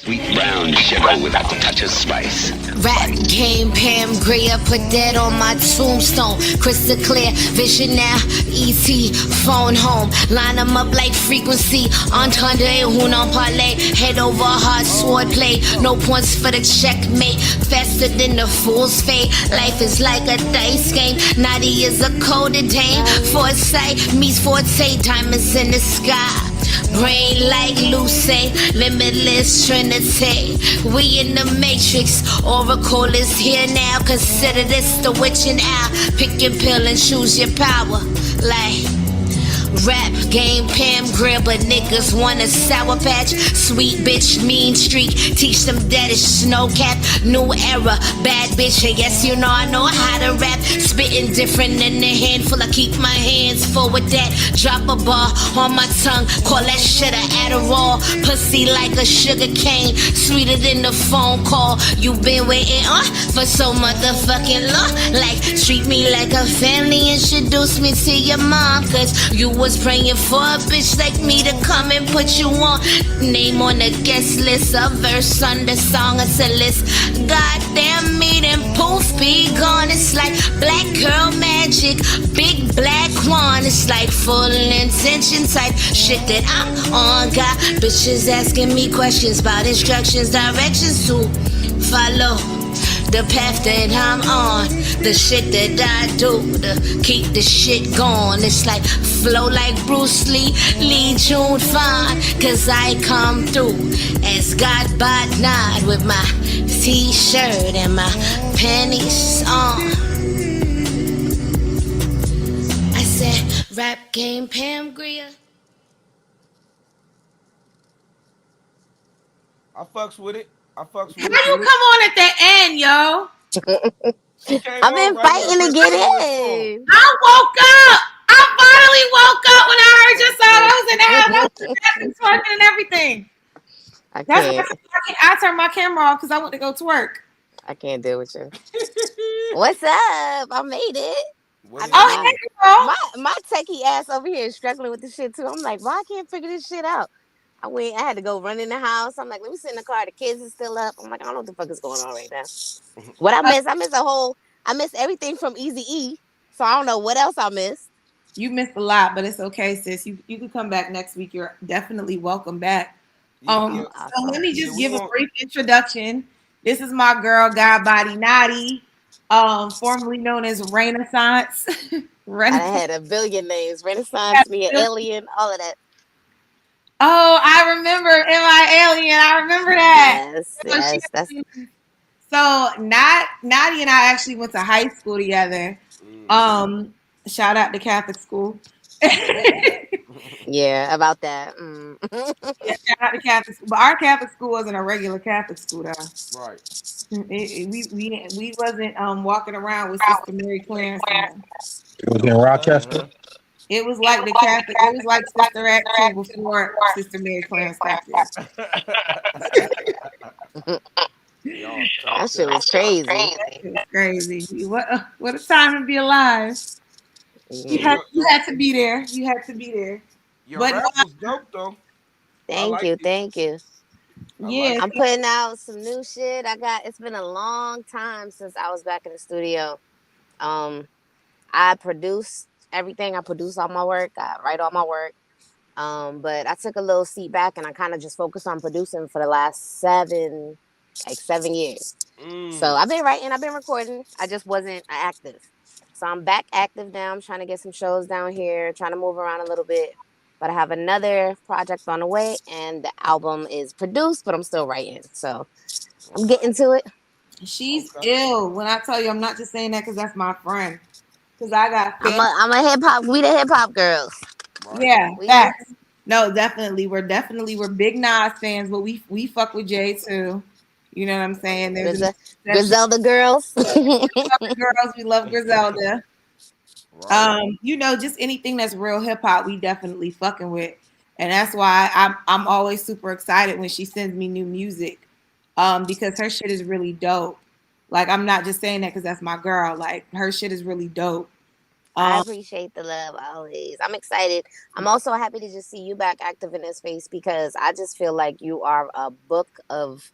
Sweet brown sugar without a touch of spice. Rap game, Pam Grier, put that on my tombstone. Crystal clear, vision now, ET, phone home. Line them up like frequency, entendre, uno parlay. Head over heart, sword play, no points for the checkmate. Faster than the fool's fate, life is like a dice game. Nadi is a coded dame, foresight meets forte, diamonds in the sky. Brain like Lucy, limitless Trinity. We in the matrix, Oracle is here now. Consider this the witching hour. Pick your pill and choose your power. Like rap game, Pam Grier, but niggas want a sour patch. Sweet bitch, mean streak, teach them that it's snow cap. New era, bad bitch, I guess you know I know how to rap. Spitting different than a handful, I keep my hands full with that. Drop a bar on my tongue, call that shit a Adderall. Pussy like a sugar cane, sweeter than the phone call. You been waiting on for so motherfucking long. Like, treat me like a family, introduce me to your mom. Cause you was praying for a bitch like me to come and put you on. Name on the guest list, a verse on the song, it's a list. Goddamn me, then poof, be gone. It's like black girl magic, big black one. It's like full intention type shit that I'm on. Got bitches asking me questions about instructions, directions to follow. The path that I'm on, the shit that I do to keep the shit going. It's like flow like Bruce Lee, Lee June fine. Cause I come through as Godbody Nadi with my t-shirt and my panties on. I said rap game, Pam Grier. I fucks with it. How you come on at the end, yo? I've been fighting to get in. I woke up. I finally woke up when I heard your song. I was in the house. I was twerking and everything. I That's can't. why I turned my camera off because I went to go twerk. I can't deal with you. What's up? I made it. Oh, hey, girl. My techie ass over here is struggling with this shit too. I'm like, why I can't figure this shit out? I had to go run in the house. I'm like, let me sit in the car. The kids are still up. I'm like, I don't know what the fuck is going on right now. What I miss? I miss everything from Easy E. So I don't know what else I missed. You missed a lot, but it's okay, sis. You can come back next week. You're definitely welcome back. So let me just give a brief introduction. This is my girl, Godbody Nadi, formerly known as Renaissance. I had a billion names. Renaissance, me, an alien, all of that. Oh, I remember M.I. Alien. I remember that. Yes. That's... So Nadi and I actually went to high school together. Shout out to Catholic school. Yeah, about that. Yeah, shout out to Catholic school. But our Catholic school wasn't a regular Catholic school, though. Right. We wasn't walking around with Sister Mary Clarence. It was in Rochester. It was like the Catholic. It was like Sister Act 2 before Sister Mary Clarence got there. That shit was crazy. It was crazy. What a time to be alive. You had to be there. You had to be there. Your rap was dope though. Thank you. Yeah, I'm putting out some new shit. It's been a long time since I was back in the studio. I produce everything. I produce all my work. I write all my work. But I took a little seat back and I kind of just focused on producing for the last 7 years. So I've been writing, I've been recording. I just wasn't active. So I'm back active now. I'm trying to get some shows down here, trying to move around a little bit. But I have another project on the way and the album is produced, but I'm still writing. So I'm getting to it. She's ill. When I tell you, I'm not just saying that because that's my friend. Because I got I'm a hip hop. We the hip hop girls. Yeah, facts. No, definitely. We're big Nas fans, but we fuck with Jay too. You know what I'm saying? Griselda girls. We love Griselda. Right. Just anything that's real hip hop, we definitely fucking with. And that's why I'm always super excited when she sends me new music. Because her shit is really dope. Like, I'm not just saying that because that's my girl. Like, her shit is really dope. I appreciate the love always. I'm excited. I'm also happy to just see you back active in this space because I just feel like you are a book of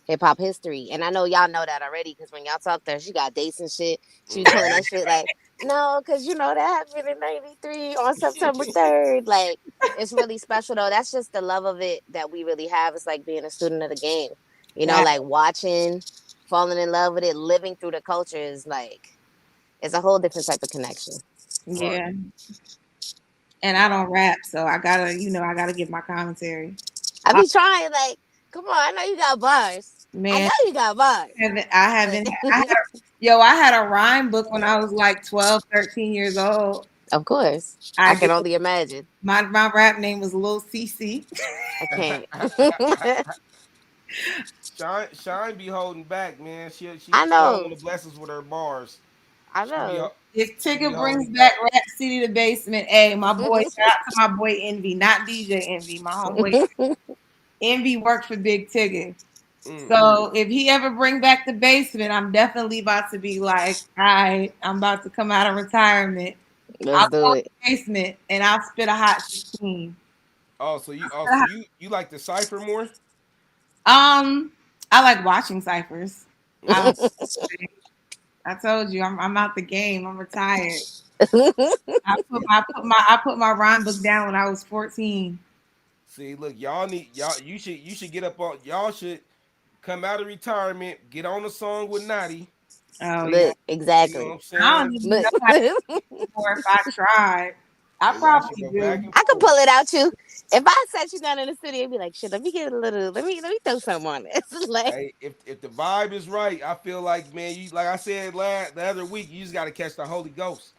hip hop history. And I know y'all know that already because when y'all talk to her, she got dates and shit. She be telling that shit like, no, because you know that happened in '93 on September 3rd. Like, it's really special though. That's just the love of it that we really have. It's like being a student of the game. You know, like watching, falling in love with it, living through the culture is like, it's a whole different type of connection. Yeah. And I don't rap, so I gotta, I gotta give my commentary. I be trying, like, come on, I know you got bars. I Man, know you got bars. I haven't, I had a rhyme book when I was like 12, 13 years old. Of course. I I can get only imagine. my rap name was Lil CC. I can't. Shine be holding back, man. I She don't know. want to bless us with her bars. I She be know. If she be Tigger brings holding back back. Rap City to Basement, hey, my boy, shout out to my boy Envy, not DJ Envy, my homeboy Envy worked for Big Tigger. So if he ever bring back the basement, I'm definitely about to be like, all right, I'm about to come out of retirement. Let's I'll do go in it. the basement and I'll spit a hot 16. You like the cipher more? Um, I like watching ciphers. I don't. I told you, I'm out the game. I'm retired. I put my rhyme book down when I was 14. See, look, y'all. You should get up on. Y'all should come out of retirement, get on a song with Nadi. Oh yeah. Look, You know what exactly. I'm I saying? don't even Look. know how to before if I tried. I Y'all should probably go back do. and I could forth. pull it out you. If I sat you down in the studio and be like, shit, let me get a little, let me throw something on this. Like, Hey, if the vibe is right, I feel like, man, you like I said the other week, you just gotta catch the Holy Ghost.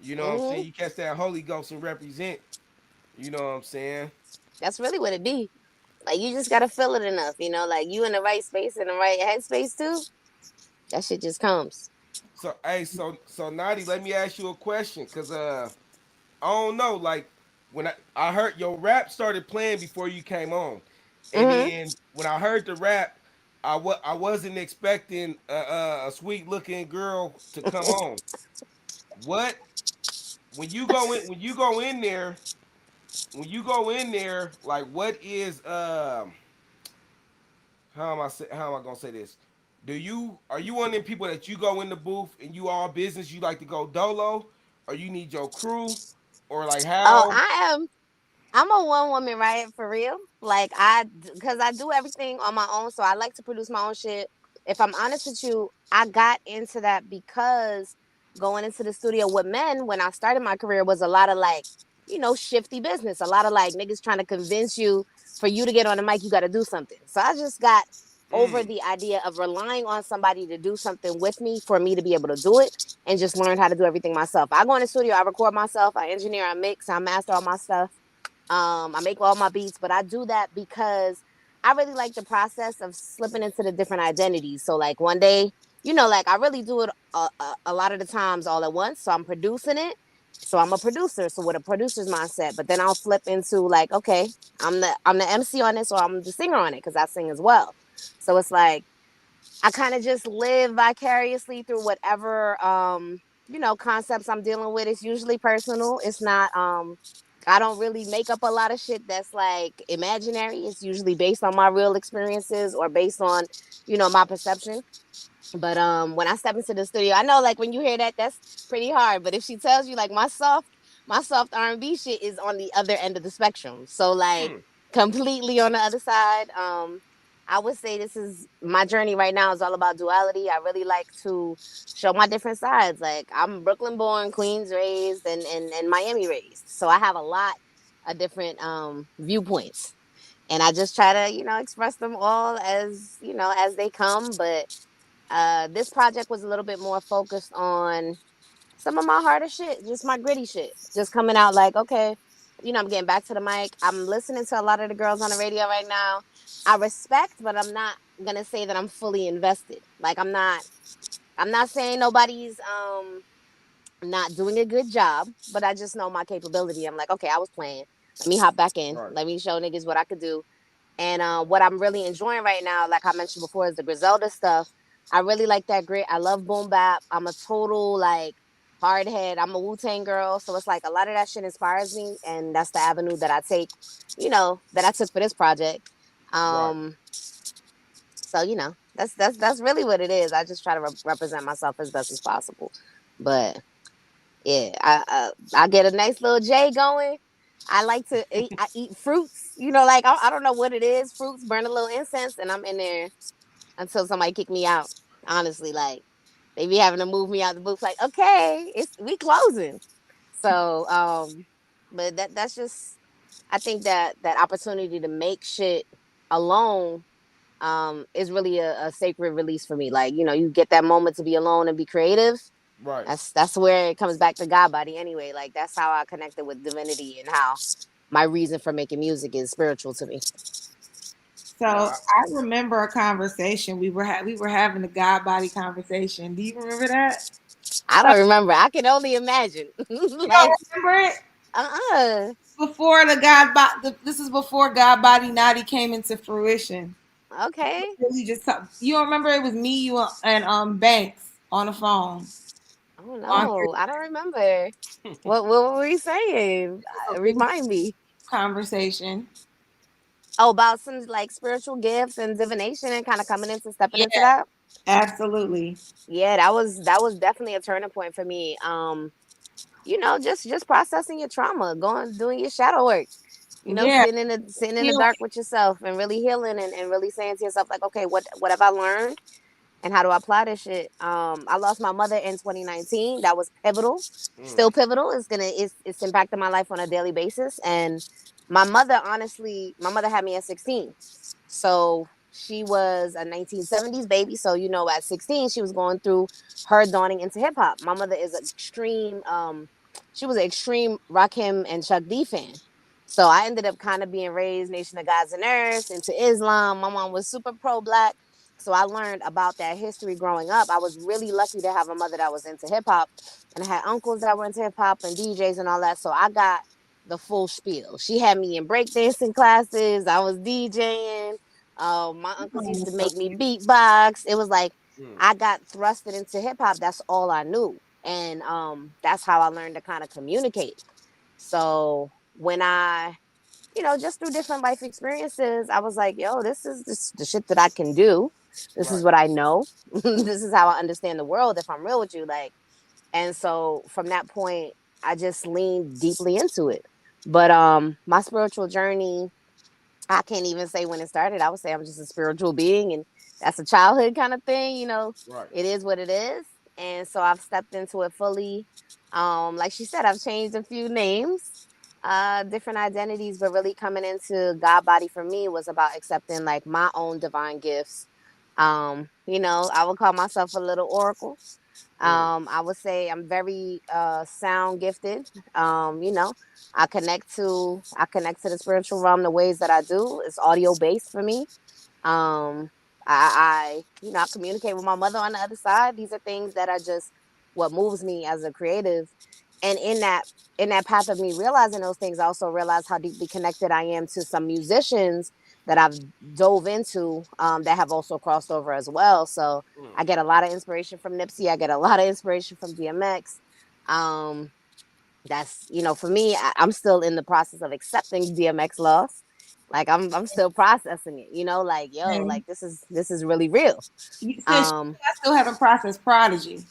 You know what I'm saying? hmm You catch that Holy Ghost and represent. You know what I'm saying? that's really what it be. Like, you just gotta feel it enough, like you in the right space, in the right headspace too. That shit just comes. So hey, so Nadi, let me ask you a question, cause I don't know, like when I heard your rap started playing before you came on, and hmm then when I heard the rap, I wasn't expecting a sweet looking girl to come on. What when you go in there, like what is how am I gonna say this? Are you one of them people that you go in the booth and you all business, you like to go dolo, or you need your crew, or like Oh, how? I'm a one woman riot for real. Like because I do everything on my own, so I like to produce my own shit. If I'm honest with you, I got into that because going into the studio with men when I started my career was a lot of like, shifty business. A lot of like niggas trying to convince you for you to get on the mic, you got to do something. So I just got over Mm, the idea of relying on somebody to do something with me for me to be able to do it and just learn how to do everything myself. I go in the studio, I record myself, I engineer, I mix, I master all my stuff. I make all my beats, but I do that because I really like the process of slipping into the different identities. So like one day, like I really do it a lot of the times all at once. So I'm producing it. So I'm a producer. So with a producer's mindset, but then I'll flip into like, okay, I'm the MC on this or I'm the singer on it because I sing as well. So it's like I kind of just live vicariously through whatever concepts I'm dealing with. It's usually personal. It's not I don't really make up a lot of shit that's like imaginary. It's usually based on my real experiences or based on, my perception. But when I step into the studio, I know like when you hear that, that's pretty hard. But if she tells you like my soft R&B shit is on the other end of the spectrum. So like mm. completely on the other side. I would say this is my journey right now is all about duality. I really like to show my different sides. Like I'm Brooklyn born, Queens raised, and Miami raised. So I have a lot of different viewpoints. And I just try to, express them all as they come. But this project was a little bit more focused on some of my harder shit, just my gritty shit, just coming out like, okay, I'm getting back to the mic. I'm listening to a lot of the girls on the radio right now. I respect, but I'm not gonna say that I'm fully invested. Like I'm not saying nobody's not doing a good job, but I just know my capability. I'm like, okay, I was playing. Let me hop back in. Right. Let me show niggas what I could do. And what I'm really enjoying right now, like I mentioned before, is the Griselda stuff. I really like that grit. I love boom bap. I'm a total like hard head. I'm a Wu-Tang girl, so it's like a lot of that shit inspires me, and that's the avenue that I take, that I took for this project. Right. So that's really what it is. I just try to represent myself as best as possible. But yeah, I get a nice little J going. I like to eat. I eat fruits. Like I don't know what it is. Fruits, burn a little incense, and I'm in there until somebody kick me out. Honestly, like they be having to move me out the booth. Like, okay, we closing. So, but that's just. I think that opportunity to make shit alone is really a sacred release for me. Like, you get that moment to be alone and be creative. Right. That's where it comes back to Godbody anyway. Like that's how I connected with divinity and how my reason for making music is spiritual to me. So I remember a conversation we were having a Godbody conversation. Do you remember that? I don't remember. I can only imagine. You Like, don't remember it? uh-uh. Before this is before Godbody Nadi came into fruition. Okay. Really just you don't remember it was me, you and Banks on the phone. Oh no, I don't remember. What were we saying? Remind me. Conversation. Oh, about some like spiritual gifts and divination and kind of coming into stepping Yeah, into that. absolutely. Yeah, that was definitely a turning point for me. Just processing your trauma, doing your shadow work. Yeah. Sitting in the Healing. dark with yourself and really healing and really saying to yourself like, okay, what have I learned and how do I apply this shit? I lost my mother in 2019. That was pivotal. Still pivotal. It's impacting my life on a daily basis. And my mother had me at 16. So she was a 1970s baby. So, at 16, she was going through her dawning into hip hop. My mother is she was an extreme Rakim and Chuck D fan. So I ended up kind of being raised Nation of Gods and Earth into Islam. My mom was super pro black. So I learned about that history growing up. I was really lucky to have a mother that was into hip hop. And I had uncles that were into hip hop and DJs and all that. So I got the full spiel. She had me in breakdancing classes. I was DJing. My uncles used to make me beatbox. It was like I got thrusted into hip hop. That's all I knew. And that's how I learned to kind of communicate. So when I, just through different life experiences, I was like, yo, this is the shit that I can do. This is Right. what I know. This is how I understand the world, if I'm real with you. Like, and so from that point, I just leaned deeply into it. But my spiritual journey, I can't even say when it started. I would say I'm just a spiritual being, and that's a childhood kind of thing. Right. It is what it is, and so I've stepped into it fully. Like she said, I've changed a few names, different identities, but really coming into God Body for me was about accepting like my own divine gifts. I would call myself a little oracle. I would say I'm very sound gifted. I connect to the spiritual realm the ways that I do. It's audio based for me. Um, I communicate with my mother on the other side. These are things that are just what moves me as a creative. And in that path of me realizing those things, I also realized how deeply connected I am to some musicians that I've dove into that have also crossed over as well. So I get a lot of inspiration from Nipsey. I get a lot of inspiration from DMX. Um, that's for me, I'm still in the process of accepting DMX loss. Like I'm still processing it. Like yo, And like this is really real. since Um, I still haven't processed Prodigy.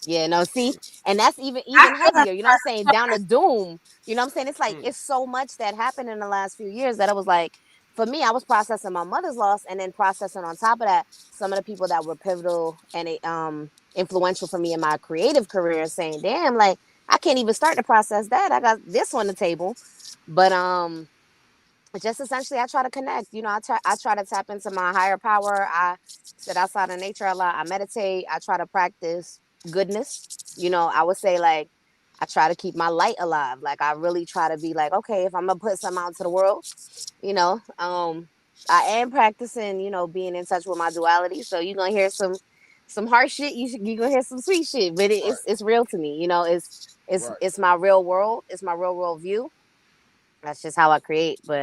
Yeah, no, see, and that's even I even still haven't heavier. You know what I'm saying? processed Down to doom. You know what I'm saying? It's like it's so much that happened in the last few years that it was like, for me, I was processing my mother's loss, and then processing on top of that some of the people that were pivotal and influential for me in my creative career. Saying, damn, like I can't even start to process that. I got this on the table, but just essentially I try to connect. I try to tap into my higher power. I sit outside in nature a lot. I meditate. I try to practice goodness. I would say like I try to keep my light alive. Like I really try to be like, okay, if I'm gonna put something out into the world, you know, um, I am practicing, being in touch with my duality. So you're gonna hear some harsh shit. You're gonna hear some sweet shit, but Right. it's real to me. It's Right. it's my real world. It's my real world view. That's just how I create. But